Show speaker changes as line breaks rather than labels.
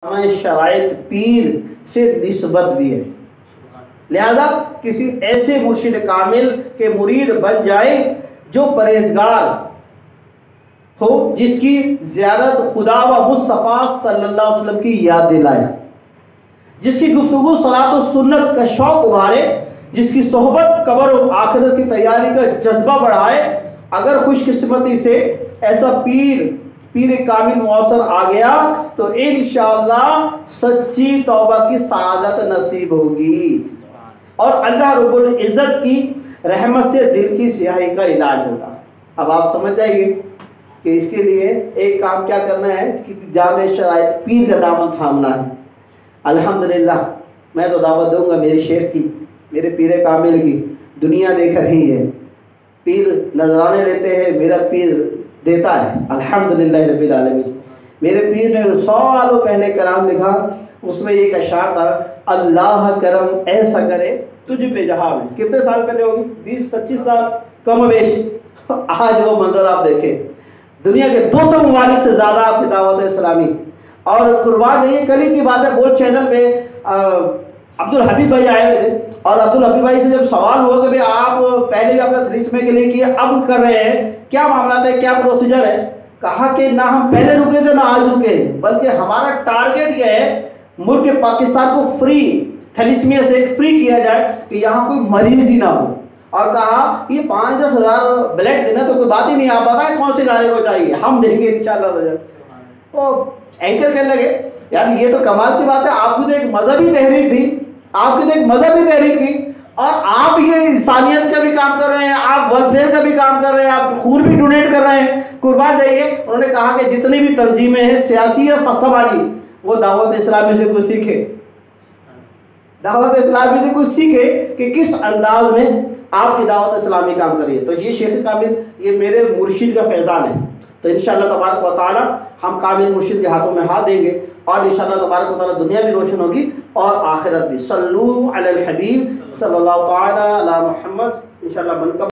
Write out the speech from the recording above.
शराइत पीर से निस्बत भी है। लिहाजा किसी ऐसे मुर्शिद कामिल के मुरीद बन जाए जो परहेजगार हो, जिसकी ज़ियारत खुदा व मुस्तफ़ा सल्लल्लाहु अलैहि वसल्लम की याद दिलाए, जिसकी गुफ्तगू सलात व सुन्नत का शौक उभारे, जिसकी सोहबत कब्र और आखिरत की तैयारी का जज्बा बढ़ाए। अगर खुशकिस्मती से ऐसा पीर कामिल मौसर आ गया तो इंशाअल्लाह सच्ची तौबा की सादत नसीब होगी और अल्लाह रब्बुल इज़्ज़त की रहमत से दिल की स्याही का इलाज होगा। अब आप समझ जाइए कि इसके लिए एक काम क्या करना है कि जामे शराइत पीर का दामन थामना है। अल्हम्दुलिल्लाह मैं तो दावत दूंगा मेरे शेख की, मेरे पीर कामिल की। दुनिया देख रही है, पीर नजराने लेते हैं, मेरा पीर देता है। अल्हम्दुलिल्लाह रब्बिल आलमीन। मेरे पीर ने सालों पहले कलाम लिखा, उसमें एक अशार था, अल्लाह करम ऐसा करे तुझ पे जहां में। कितने साल पहले होगी? 20-25 साल कम बेश। आज वो मंजर आप देखें, दुनिया के 200 ममालिक से ज़्यादा आपकी दावत इस्लामी। और कुर्बान ये कल की बात है, बोल चैनल पे अब्दुल हबीब भाई आए हुए थे और अब्दुल हबीब भाई से जब सवाल हुआ कि भाई आप पहले भी अपना थ्रिस्मे के लिए किया, अब कर रहे हैं, क्या मामला है, क्या प्रोसीजर है? कहा कि ना हम पहले रुके थे ना आज रुके, बल्कि हमारा टारगेट यह है मुल्क पाकिस्तान को फ्री थैलिस्मिया से फ्री किया जाए कि यहाँ कोई मरीज ही ना हो। और कहा ये 5-10 हज़ार ब्लड देना तो कोई बात ही नहीं, आप बताएं कौन से इदारे को चाहिए, हम देंगे इंशाअल्लाह। तो एंकर कहने लगे यार ये तो कमाल की बात है, आपकी तो एक मजहबी तहरीक थी, आपकी तो एक मजहबी तहरीक थी और आप ये इंसानियत का भी काम कर रहे हैं, आप वेलफेयर का भी काम कर रहे हैं, आप खून भी डोनेट कर रहे हैं, कुर्बान जाइए। उन्होंने कहा कि जितनी भी तंजीमें हैं सियासी या समाजी, वो दावत इस्लामी से कुछ सीखे, दावत इस्लामी से कुछ सीखे कि किस अंदाज में आपकी दावत इस्लामी काम करिए। तो ये शेख कामिल ये मेरे मुर्शिद का फैज़ान है। तो इंशाअल्लाह तबारक व तआला हम कामिल मुर्शिद के हाथों में हाथ देंगे और इंशाअल्लाह तबारक व तआला दुनिया भी रोशन होगी और आखिरत भी। सल्लू अलल हबीब सल्लल्लाहु तआला अला मुहम्मद। इंशाअल्लाह